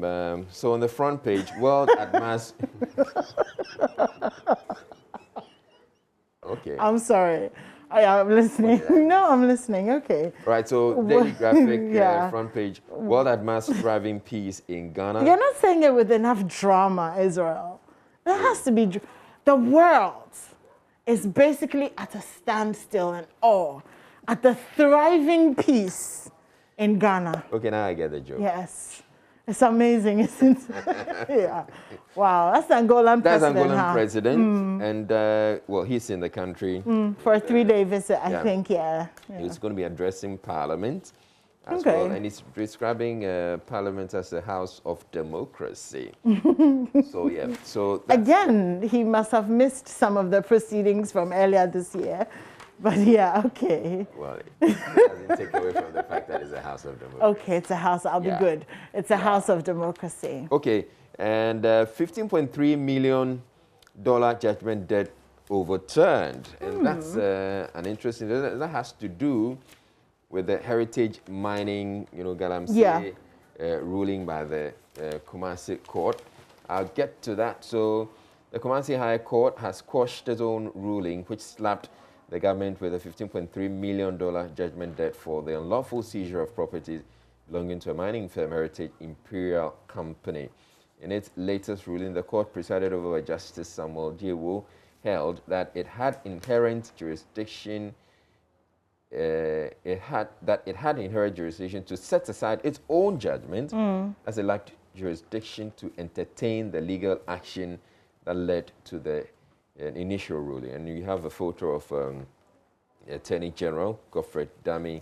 So on the front page, World at Mass. Okay. I'm sorry. I'm listening. No, I'm listening. Okay. Right, so Daily Graphic Yeah. front page, World at Mass driving peace in Ghana. You're not saying it with enough drama, Israel. There has to be. The world is basically at a standstill and awe at the thriving peace in Ghana. Okay, now I get the joke. Yes. It's amazing, isn't it? Yeah. Wow, that's the Angolan That's president. Angolan president, and well, he's in the country For a 3-day visit, I yeah. think, yeah. He's going to be addressing Parliament as Okay. well, and he's describing Parliament as a house of democracy. So yeah, so that's Again, he must have missed some of the proceedings from earlier this year. But yeah, okay. well, it doesn't take away from the fact that it's a house of democracy. Okay, it's a house, I'll be good. It's a house of democracy. Okay, and $15.3 million judgment debt overturned. And that's an interesting, that has to do with the heritage mining, Galamsey ruling by the Kumasi court. I'll get to that. So the Kumasi High Court has quashed its own ruling, which slapped the government with a $15.3 million judgment debt for the unlawful seizure of property belonging to a mining firm, Heritage Imperial Company. In its latest ruling, the court presided over by Justice Samuel Diewo held that it had inherent jurisdiction. It had inherent jurisdiction to set aside its own judgment, as it lacked jurisdiction to entertain the legal action that led to the initial ruling. And you have a photo of the Attorney General, Godfrey Dami,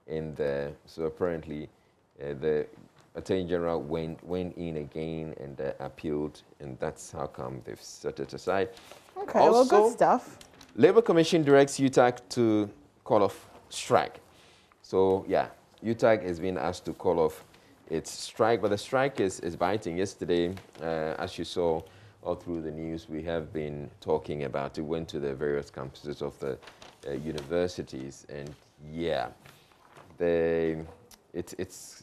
in there. So apparently the Attorney General went in again and appealed, and that's how come they've set it aside. Okay, Also, well, good stuff. Labour Commission directs UTAG to call off strike. So yeah, UTAG has been asked to call off its strike, but the strike is biting. Yesterday, as you saw all through the news, we have been talking about it. Went to the various campuses of the universities, and yeah, it's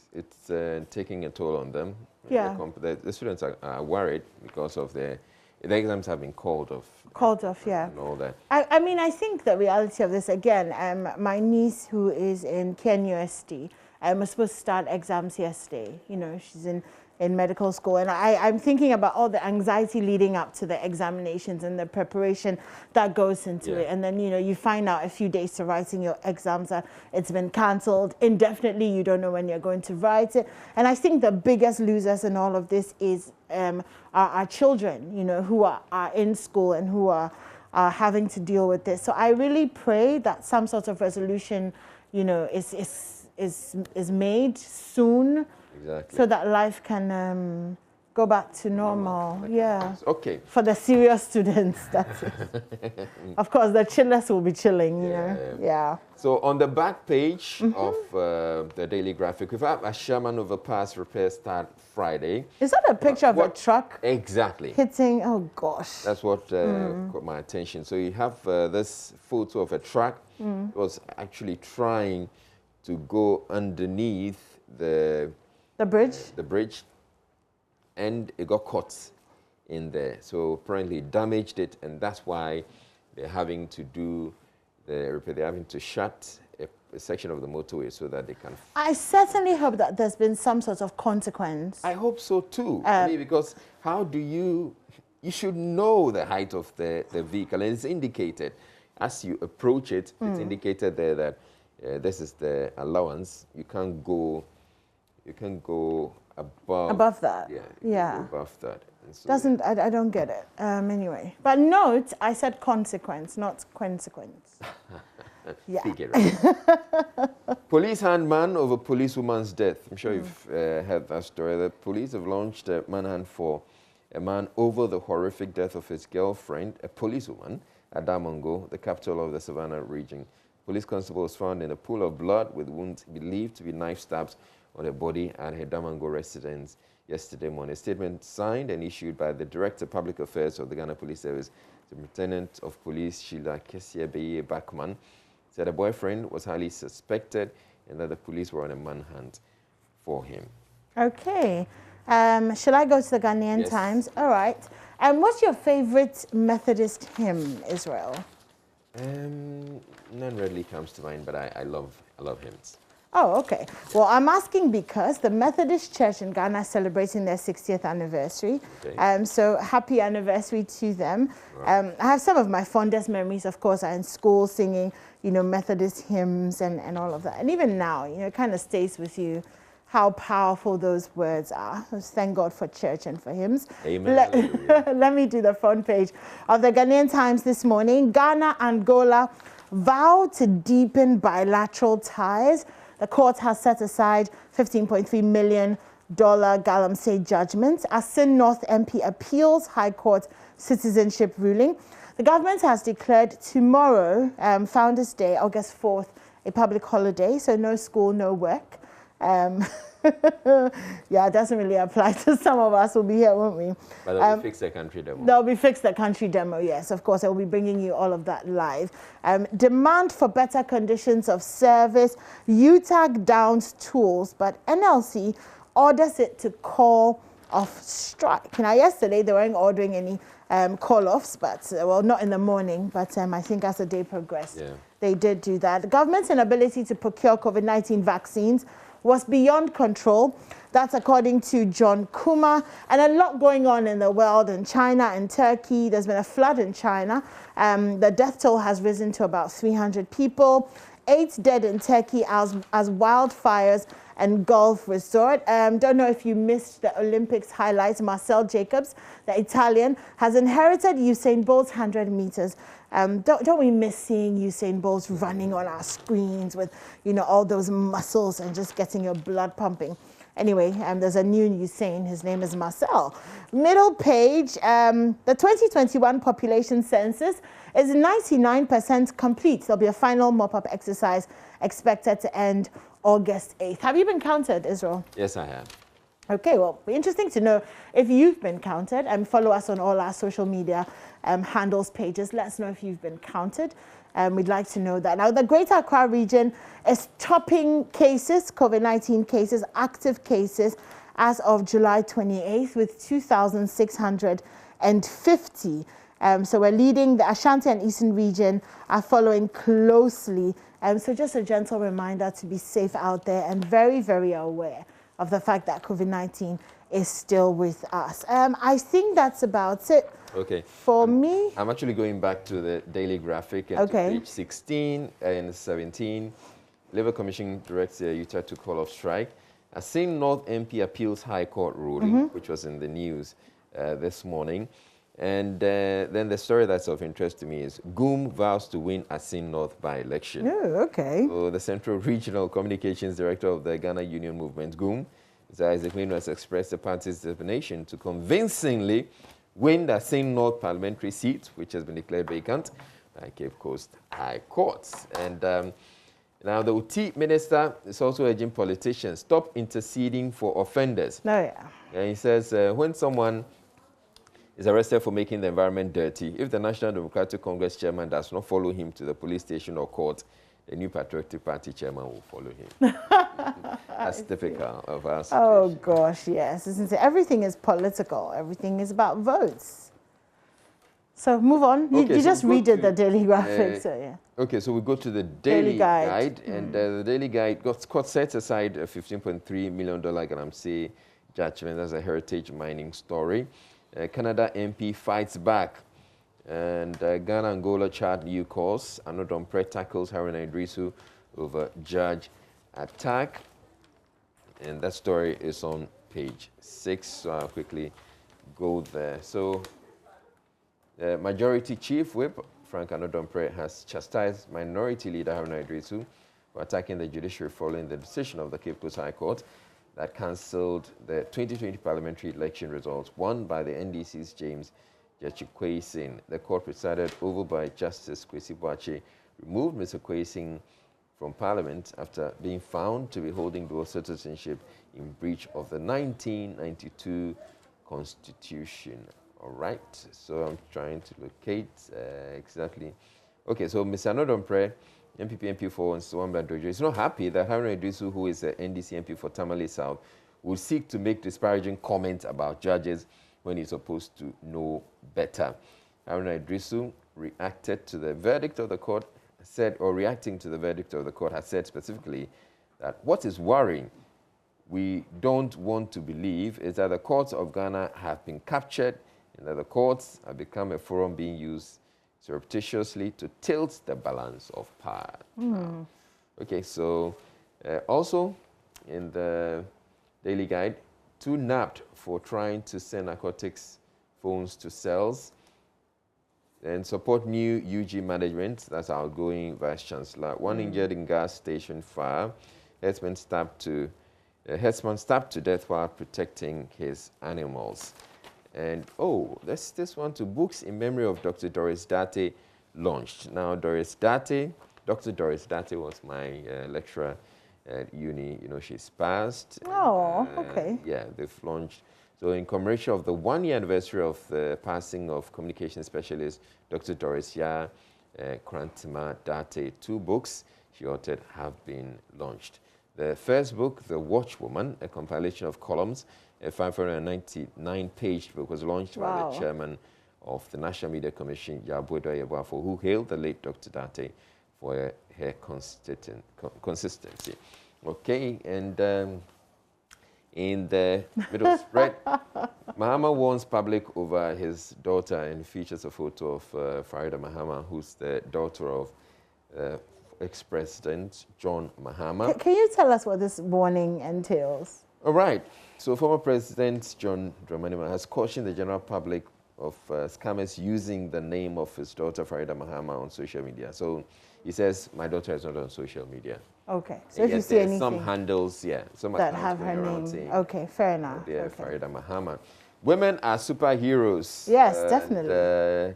taking a toll on them. Yeah. The students are worried because of the exams have been called off. Called off, yeah. And all that. I mean, I think the reality of this, again, my niece who is in KNUST, was supposed to start exams yesterday. She's in medical school, and I'm thinking about all the anxiety leading up to the examinations and the preparation that goes into it. And then, you find out a few days to writing your exams that it's been cancelled indefinitely. You don't know when you're going to write it. And I think the biggest losers in all of this is our children, who are in school and who are having to deal with this. So I really pray that some sort of resolution, is made soon. Exactly. So that life can go back to normal. Yeah. Okay. For the serious students, that's it. Of course, the chillers will be chilling, Yeah. So on the back page of the Daily Graphic, we've had Ashaiman overpass repair start Friday. Is that a picture of a truck? Exactly. Hitting, oh gosh. That's what caught my attention. So you have this photo of a truck. It was actually trying to go underneath the bridge? The bridge, and it got caught in there. So apparently it damaged it, and that's why they're having to do the repair. They're having to shut a section of the motorway so that they can. I certainly hope that there's been some sort of consequence. I hope so too. Because how do you should know the height of the vehicle, and it's indicated as you approach it. It's indicated there that this is the allowance. You can't go above that. Yeah. Above that. So I don't get it. Anyway. But note, I said consequence, not consequence. Yeah. Speak it right. Police hand man over policewoman's death. I'm sure you've heard that story. The police have launched a manhunt for a man over the horrific death of his girlfriend, a policewoman, at Damongo, the capital of the Savannah region. Police constable was found in a pool of blood with wounds believed to be knife stabs on her body at her Damongo residence yesterday morning. A statement signed and issued by the Director of Public Affairs of the Ghana Police Service, the Lieutenant of Police Sheila Kesiabeye Bachman, said a boyfriend was highly suspected and that the police were on a manhunt for him. Okay. Shall I go to the Ghanaian Yes. Times? All right. What's your favorite Methodist hymn, Israel? None readily comes to mind, but I love hymns. Oh, okay. Well, I'm asking because the Methodist Church in Ghana is celebrating their 60th anniversary. Okay. So happy anniversary to them. Wow. I have some of my fondest memories, of course, are in school singing, Methodist hymns and all of that. And even now, it kind of stays with you how powerful those words are. Just thank God for church and for hymns. Amen. Let me do the front page of the Ghanaian Times this morning. Ghana, Angola vow to deepen bilateral ties. The court has set aside $15.3 million Galamsey Judgement. Asin North MP appeals High Court citizenship ruling. The government has declared tomorrow, Founders Day, August 4th, a public holiday, so no school, no work. Yeah, it doesn't really apply to some of us. We'll be here, won't we? But they'll Fix the Country demo. They'll be Fix the Country demo, yes, of course. I'll be bringing you all of that live. Demand for better conditions of service. UTAG downs tools, but NLC orders it to call off strike. Now, yesterday they weren't ordering any call-offs, but, well, not in the morning, but I think as the day progressed, they did do that. The government's inability to procure COVID-19 vaccines was beyond control. That's according to John Kuma. And a lot going on in the world, in China and Turkey. There's been a flood in China. The death toll has risen to about 300 people. 8 dead in Turkey as wildfires engulf resort. Don't know if you missed the Olympics highlights. Marcel Jacobs, the Italian, has inherited Usain Bolt's 100 meters. Don't we miss seeing Usain Bolt running on our screens with, all those muscles and just getting your blood pumping? Anyway, there's a new Usain. His name is Marcel. Middle page, the 2021 population census is 99% complete. There'll be a final mop-up exercise expected to end August 8th. Have you been counted, Israel? Yes, I have. Okay, well, it'll be interesting to know if you've been counted, and follow us on all our social media handles pages. Let us know if you've been counted. We'd like to know that. Now, the Greater Accra region is topping cases, COVID-19 cases, active cases, as of July 28th with 2,650. So we're leading. The Ashanti and Eastern region are following closely. So just a gentle reminder to be safe out there and very, very aware of the fact that COVID-19 is still with us. I think that's about it. Okay. For me, I'm actually going back to the Daily Graphic and to page 16 and 17. Labour Commission directs UTA to call off strike. Asin North MP appeals High Court ruling, which was in the news this morning. And then the story that's of interest to me is GUM vows to win Asin North by-election. Oh, okay. So the Central Regional Communications Director of the Ghana Union Movement, GUM, Isaac Menu, has expressed the party's determination to convincingly win the Asin North parliamentary seat, which has been declared vacant by Cape Coast High Court. And now the UT minister is also urging politicians stop interceding for offenders. Oh, yeah. And he says when someone is arrested for making the environment dirty, if the National Democratic Congress chairman does not follow him to the police station or court, the New Patriotic Party chairman will follow him. That's typical of us. Oh, gosh, yes. Isn't it? Everything is political. Everything is about votes. So move on. You just redid the Daily Graphic. So, yeah. Okay, so we go to the Daily Guide. And the Daily Guide got set aside a $15.3 million Galamsey Judgement as a heritage mining story. Canada MP fights back. And Ghana Angola chart new course. Anodom Pre tackles Haruna Idrisu over judge attack. And that story is on page 6. So I'll quickly go there. So the Majority Chief Whip, Frank Anodom Pre, has chastised Minority Leader Haruna Idrisu for attacking the judiciary following the decision of the Cape Coast High Court that cancelled the 2020 parliamentary election results won by the NDC's James Kwesing. The court presided over by Justice Kwesi Boakye removed Mr. Kwesing from Parliament after being found to be holding dual citizenship in breach of the 1992 Constitution. All right, so I'm trying to locate exactly. Okay, so Mr. Anodom Pre, MPP MP for Nsawamba Dojo, is not happy that Haruna Idrisu, who is the NDC MP for Tamale South, will seek to make disparaging comments about judges when he's supposed to know better. Haruna Idrisu reacted to the verdict of the court, reacting to the verdict of the court, has said specifically that what is worrying, we don't want to believe, is that the courts of Ghana have been captured and that the courts have become a forum being used surreptitiously to tilt the balance of power. Okay, so also in the Daily Guide, 2 nabbed for trying to send narcotics phones to cells and support new UG management. That's outgoing Vice Chancellor. 1 injured in gas station fire. Headsman stabbed to death while protecting his animals. And this one to books in memory of Dr. Doris Date launched. Now, Dr. Doris Date was my lecturer at uni. You know, she's passed. Oh, okay. Yeah, they've launched. So in commemoration of the 1-year anniversary of the passing of communication specialist Dr. Doris Krantima Date, 2 books she authored have been launched. The first book, The Watchwoman, a compilation of columns, a 599-page book, was launched by the chairman of the National Media Commission, Yabuedo Yeboafo, who hailed the late Dr. Date for her consistency. Okay, and in the middle spread, Mahama warns public over his daughter and features a photo of Farida Mahama, who's the daughter of ex-President John Mahama. Can you tell us what this warning entails? All right. So former President John Dramani Mahama has cautioned the general public of scammers using the name of his daughter Farida Mahama on social media. So he says, my daughter is not on social media. Okay. So if you see anything some handles, some that have her name. Okay, fair enough. Yeah, okay. Farida Mahama. Women are superheroes. Yes, definitely.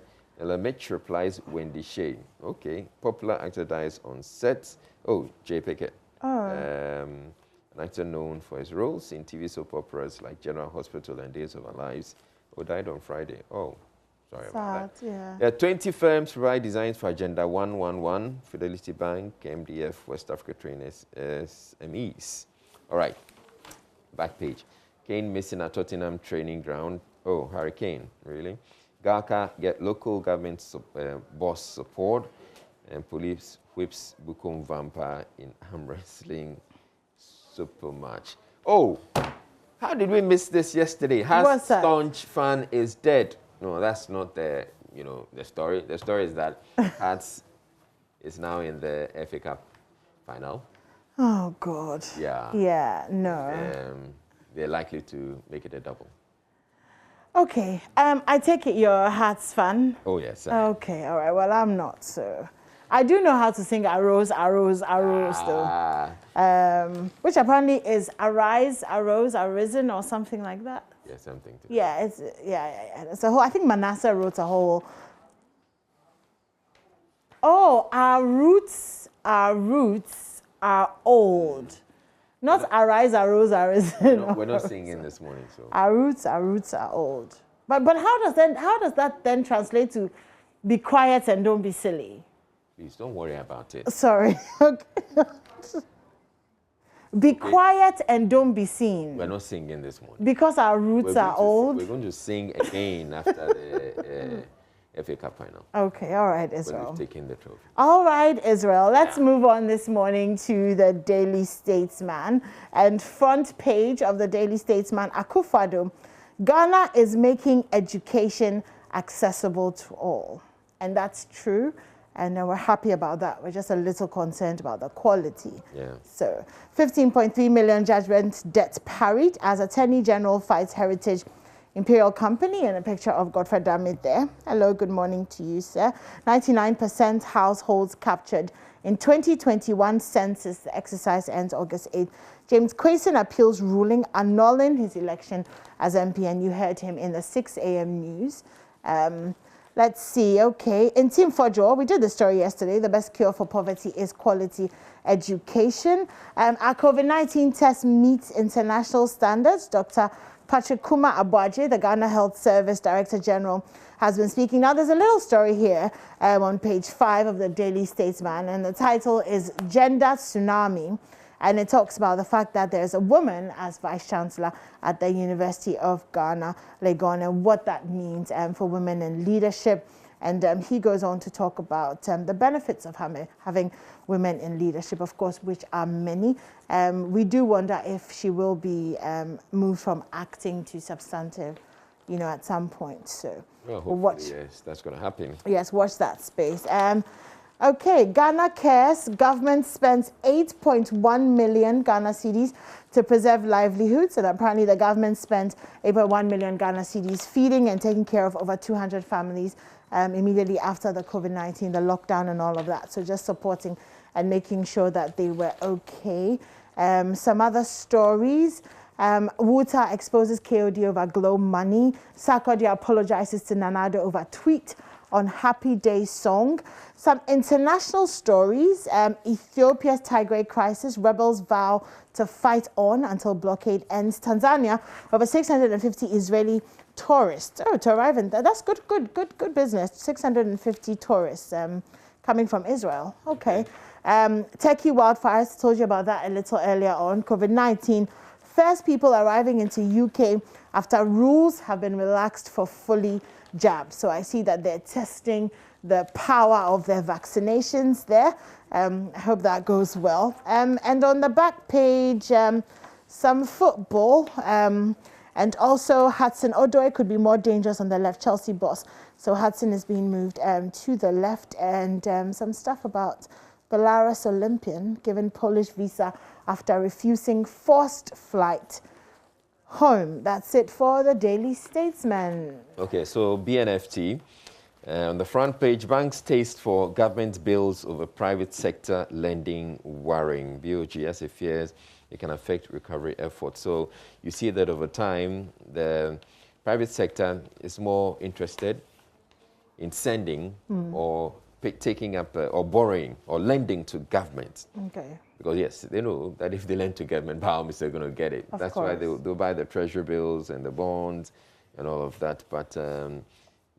Mitch replies, Wendy Shea. Okay. Popular actor dies on set. Oh, Jay Pickett. An actor known for his roles in TV soap operas like General Hospital and Days of Our Lives, who died on Friday. Oh, sorry about that. Yeah. 20 firms provide designs for Agenda 111, Fidelity Bank, MDF, West Africa Trainers, SMEs. All right. Back page. Kane missing at Tottenham training ground. Oh, Hurricane, really? Gaka get local government boss support, and police whips Bukom Vampire in arm wrestling super match. Oh, how did we miss this yesterday? Has staunch fan is dead. No, that's not the story. The story is that Hearts is now in the FA Cup final. Oh God. Yeah. Yeah. No. They're likely to make it a double. Okay. I take it you're a Hearts fan. Oh yes. Okay. All right. Well, I'm not. So I do know how to sing Arose, Arose, Arose though. Which apparently is Arise, Arose, Arisen or something like that. Yeah, something. Yeah, it's It's a whole. I think Manasseh wrote a whole. Oh, our roots are old. Not Arise, Arose, Arisen. We're not singing this morning, so. Our roots are old. But how does that then translate to be quiet and don't be silly? Please don't worry about it. Sorry. Okay. Be quiet and don't be seen. We're not singing this morning. Because our roots are old. We're going to sing again after the FA Cup final. Okay, all right, Israel. We've taken the trophy. All right, Israel. Let's move on this morning to the Daily Statesman. And front page of the Daily Statesman, Akufo-Addo, Ghana is making education accessible to all. And that's true. And we're happy about that. We're just a little concerned about the quality. Yeah. So, 15.3 million judgment debt parried as Attorney General fights Heritage Imperial Company, and a picture of Godfrey Damit there. Hello, good morning to you, sir. 99% households captured in 2021 census. The exercise ends August 8th. James Quayson appeals ruling annulling his election as MP, and you heard him in the 6 a.m. news. Let's see, okay. In Team Fojo, we did the story yesterday. The best cure for poverty is quality education. Our COVID-19 test meets international standards. Dr. Patrick Kuma Abuaje, the Ghana Health Service Director General, has been speaking. Now, there's a little story here on page 5 of the Daily Statesman, and the title is Gender Tsunami. And it talks about the fact that there's a woman as Vice Chancellor at the University of Ghana, Legon, and what that means for women in leadership. And he goes on to talk about the benefits of having women in leadership, of course, which are many. We do wonder if she will be moved from acting to substantive, at some point. So well, hopefully, yes, that's going to happen. Yes, watch that space. Okay, Ghana Cares. Government spends 8.1 million Ghana cedis to preserve livelihoods. And apparently the government spent 8.1 million Ghana cedis feeding and taking care of over 200 families immediately after the COVID-19, the lockdown and all of that. So just supporting and making sure that they were okay. Some other stories. Wuta exposes KOD over Glow money. Sarkodie apologizes to Nanado over tweet on Happy Day song. Some international stories. Ethiopia's Tigray crisis. Rebels vow to fight on until blockade ends. Tanzania, over 650 Israeli tourists. Oh, to arrive in that's good business. 650 tourists coming from Israel. Okay. Turkey wildfires. Told you about that a little earlier on. COVID-19. First people arriving into UK after rules have been relaxed for fully jabbed. So I see that they're testing the power of their vaccinations there. I hope that goes well. And on the back page, some football. And also Hudson Odoi could be more dangerous on the left, Chelsea boss. So Hudson is being moved to the left. And some stuff about Belarus Olympian given Polish visa after refusing forced flight home. That's it for the Daily Statesman. Okay, so BNFT. On the front page, banks taste for government bills over private sector lending worrying. BOG fears it can affect recovery efforts. So you see that over time, the private sector is more interested in sending or taking up or borrowing or lending to government. Okay. Because yes, they know that if they lend to government, by all means they're going to get it. That's why they'll buy the treasury bills and the bonds and all of that. But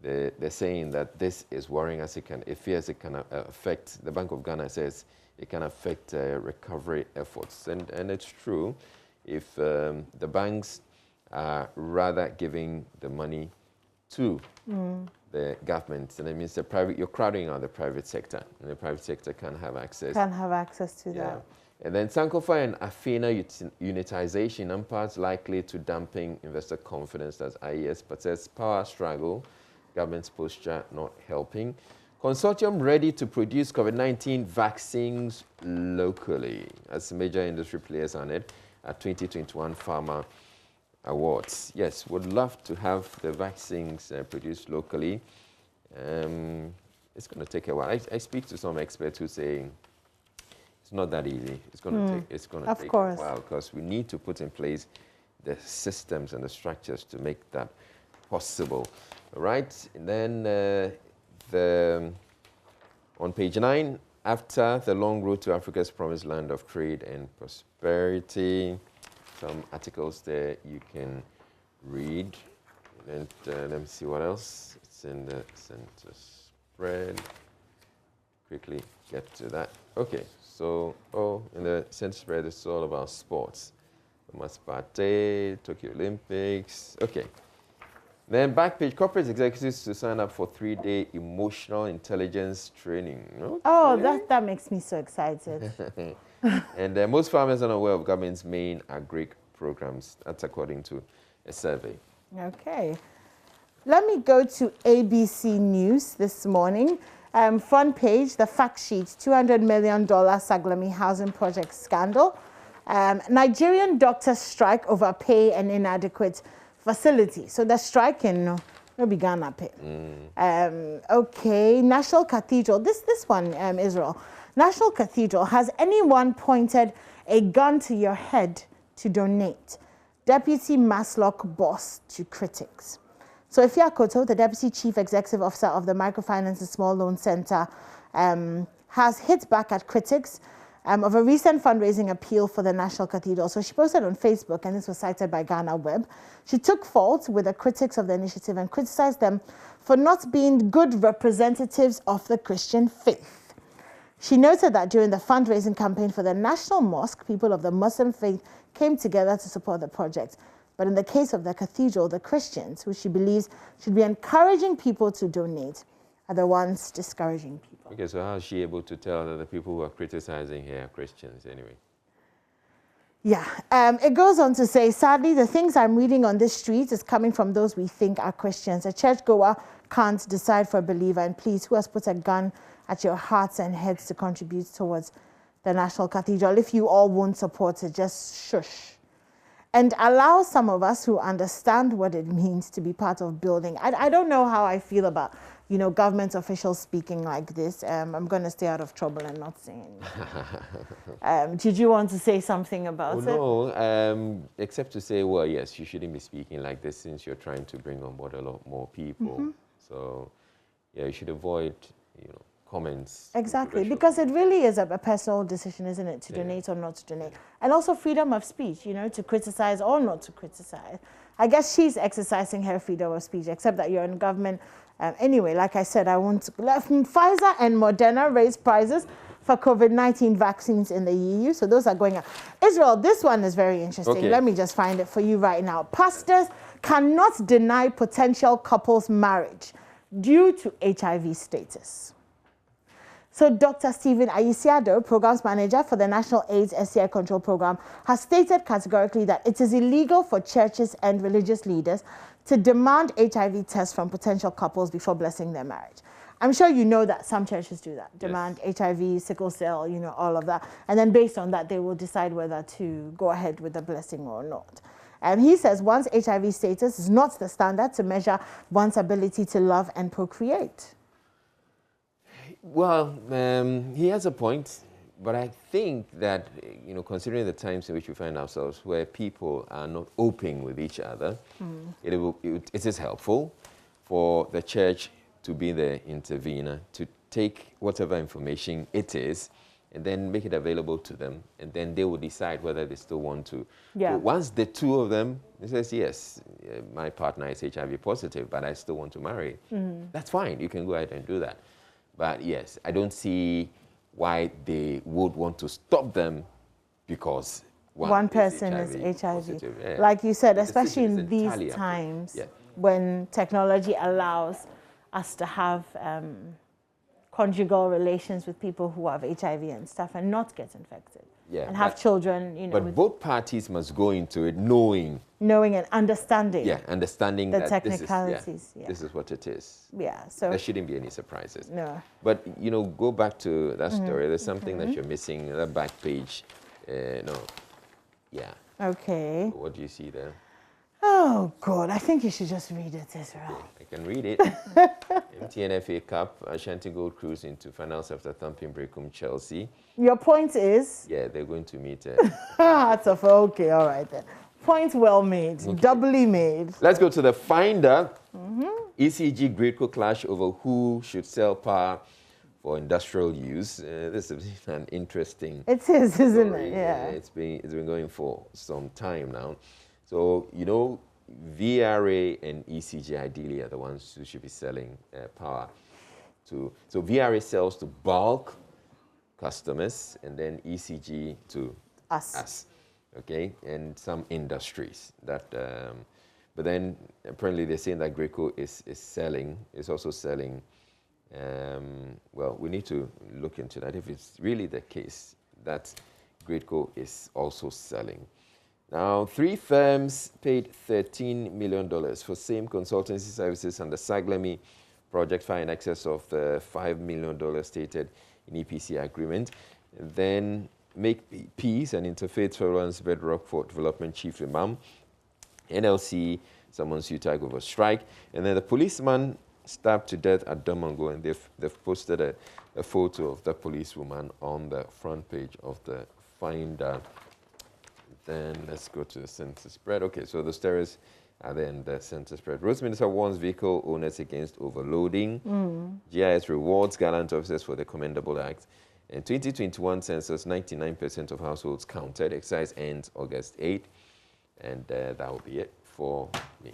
they're saying that this is worrying us. It fears it can affect, the Bank of Ghana says it can affect recovery efforts. And it's true if the banks are rather giving the money to the government, and it means you're crowding out the private sector, and the private sector can have access. To that. And then Sankofa and Afina unitization, in parts likely to dampen investor confidence. That's IES, but says power struggle, government's posture not helping. Consortium ready to produce COVID-19 vaccines locally, as major industry players on it at 2021 Pharma Awards. Yes, would love to have the vaccines produced locally. It's going to take a while. I speak to some experts who say it's not that easy. It's going to take a while because we need to put in place the systems and the structures to make that possible. All right, and then on page 9, after the long road to Africa's promised land of trade and prosperity. Some articles there you can read. And let me see what else. It's in the center spread. Quickly get to that. Okay, so, in the center spread, it's all about sports. Masbate, Tokyo Olympics. Okay. Then back page, corporate executives to sign up for 3-day emotional intelligence training. Okay. Oh, that makes me so excited. And most farmers are unaware of government's main agri programs. That's according to a survey. Okay. Let me go to ABC News this morning. Front page, the fact sheet, $200 million Saglami housing project scandal. Nigerian doctors strike over pay and inadequate facility. So the strike in no be Ghana pay. Okay, National Cathedral. This one, Israel. National Cathedral. Has anyone pointed a gun to your head to donate? Deputy Maslock boss to critics. So Ifya Koto, the Deputy Chief Executive Officer of the Microfinance and Small Loan Center, has hit back at critics of a recent fundraising appeal for the National Cathedral. So she posted on Facebook, and this was cited by Ghana Web. She took fault with the critics of the initiative and criticized them for not being good representatives of the Christian faith. She noted that during the fundraising campaign for the National Mosque, people of the Muslim faith came together to support the project. But in the case of the cathedral, the Christians, who she believes should be encouraging people to donate, are the ones discouraging people. Okay, so how is she able to tell that the people who are criticizing her are Christians anyway? Yeah, it goes on to say, sadly, the things I'm reading on this street is coming from those we think are Christians. A churchgoer can't decide for a believer. And please, who has put a gun at your hearts and heads to contribute towards the National Cathedral? If you all won't support it, just shush. And allow some of us who understand what it means to be part of building. I don't know how I feel about, government officials speaking like this. I'm going to stay out of trouble and not say anything. Did you want to say something about it? No, except to say, well, yes, you shouldn't be speaking like this since you're trying to bring on board a lot more people. So, yeah, you should avoid, comments. Exactly, because it really is a personal decision, isn't it, to donate or not to donate. And also freedom of speech, to criticize or not to criticize. I guess she's exercising her freedom of speech, except that you're in government. Anyway, like I said, Pfizer and Moderna raised prices for COVID-19 vaccines in the EU. So those are going up. Israel, this one is very interesting. Okay. Let me just find it for you right now. Pastors cannot deny potential couples marriage due to HIV status. So Dr. Stephen Ayisiado, Programs Manager for the National AIDS STI Control Program, has stated categorically that it is illegal for churches and religious leaders to demand HIV tests from potential couples before blessing their marriage. I'm sure you know that some churches do that, demand HIV, sickle cell, all of that. And then based on that, they will decide whether to go ahead with the blessing or not. And he says one's HIV status is not the standard to measure one's ability to love and procreate. Well, he has a point, but I think that, considering the times in which we find ourselves where people are not open with each other, it is helpful for the church to be the intervener, to take whatever information it is and then make it available to them, and then they will decide whether they still want to. Yeah. But once the two of them, they says, yes, my partner is HIV positive, but I still want to marry, that's fine. You can go ahead and do that. But yes, I don't see why they would want to stop them because one person is HIV. Yeah. Like you said, especially in these times when technology allows us to have conjugal relations with people who have HIV and stuff and not get infected. Yeah, and have children, But both parties must go into it knowing and understanding. Yeah, understanding the that technicalities. This is what it is. Yeah, so there shouldn't be any surprises. No. But go back to that story. There's something that you're missing. That back page. No. Yeah. Okay. What do you see there? Oh God, I think you should just read it, Israel. I can read it. MTN FA Cup, Ashanti Gold Cruise into finals after thumping Brecum Chelsea. Your point is? Yeah, they're going to meet. Okay, all right then. Point well made, doubly made. Let's go to the Finder. ECG Gradeco clash over who should sell power for industrial use. This is an interesting. It is, story. Isn't it? Yeah. It's been going for some time now. So, VRA and ECG ideally are the ones who should be selling power to. So VRA sells to bulk customers and then ECG to us. Okay, and some industries that. But then apparently they're saying that Gradeco is also selling. Well, we need to look into that if it's really the case that Gradeco is also selling. Now, 3 firms paid $13 million for same consultancy services on the Saglami project, far in excess of the $5 million stated in EPC agreement. And then Make Peace and Interfaith Tolerance Bedrock for Development Chief Imam. NLC summons UTAG over strike. And then the policeman stabbed to death at Domingo, and they've posted a photo of the policewoman on the front page of the Finder. Then let's go to the center spread. Okay, so the stories are there in the center spread. Roads Minister warns vehicle owners against overloading. GIS rewards gallant officers for the commendable act. In 2021 census, 99% of households counted. Exercise ends August 8th. And that will be it for me.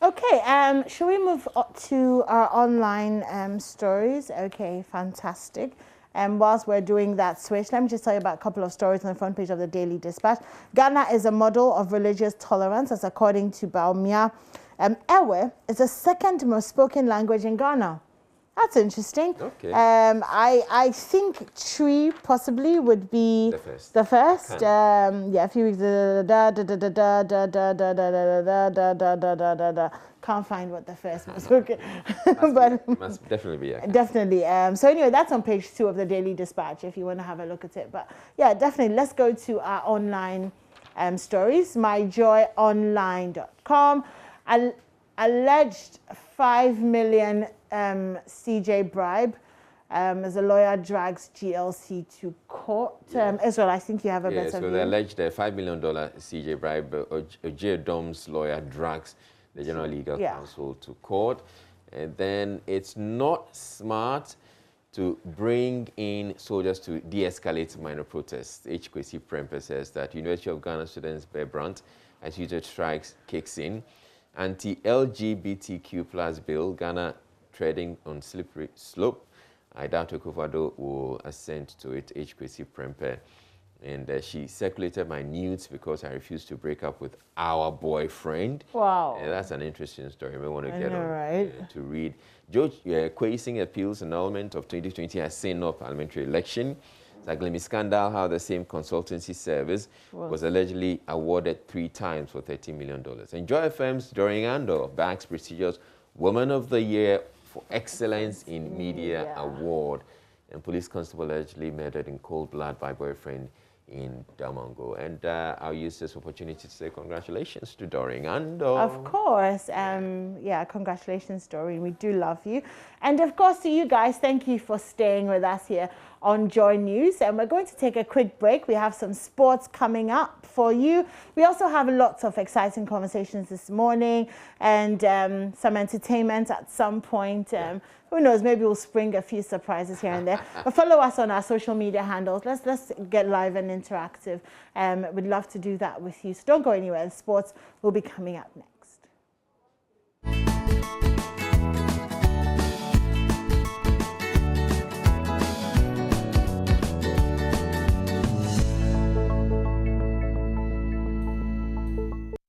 Okay, should we move to our online stories? Okay, fantastic. whilst we're doing that switch, let me just tell you about a couple of stories on the front page of the Daily Dispatch. Ghana is a model of religious tolerance, as according to Baumia. Ewe is the second most spoken language in Ghana. That's interesting. Okay. I think Tree possibly would be the first. Yeah, a few weeks. Can't find what the first was. Okay, but must definitely be. Definitely. So anyway, that's on page 2 of the Daily Dispatch if you want to have a look at it. But yeah, definitely. Let's go to our online stories. myjoyonline.com. Alleged 5 million CJ bribe as a lawyer drags GLC to court. Israel, I think you have a better view. So the alleged $5 million CJ bribe, J. Dom's lawyer drags the General Legal Counsel to court. And then it's not smart to bring in soldiers to de-escalate minor protests. H. Kwesi Prempeh says that University of Ghana students bear brunt as youth strikes kicks in. Anti-LGBTQ plus bill, Ghana treading on slippery slope. I doubt Akufo-Addo will assent to it, H. Kwesi Prempeh. And she circulated my nudes because I refused to break up with our boyfriend. Wow. And that's an interesting story. You may want to get right? To read. George Kwesi appeals annulment of 2020 as saying no parliamentary election. It's a gloomy scandal how the same consultancy service was allegedly awarded 3 times for $30 million. Enjoy FM's Doreen Ando bags prestigious Woman of the Year for Excellence in Media Award. And police constable allegedly murdered in cold blood by boyfriend in Damongo. And I'll use this opportunity to say congratulations to Doreen Ando. Of course. Yeah, congratulations, Doreen. We do love you. And of course, to you guys, thank you for staying with us here on Joy News. And we're going to take a quick break. We have some sports coming up for you. We also have lots of exciting conversations this morning and some entertainment at some point. Who knows, maybe we'll spring a few surprises here and there. But follow us on our social media handles. Let's get live and interactive. We'd love to do that with you. So don't go anywhere. Sports will be coming up next.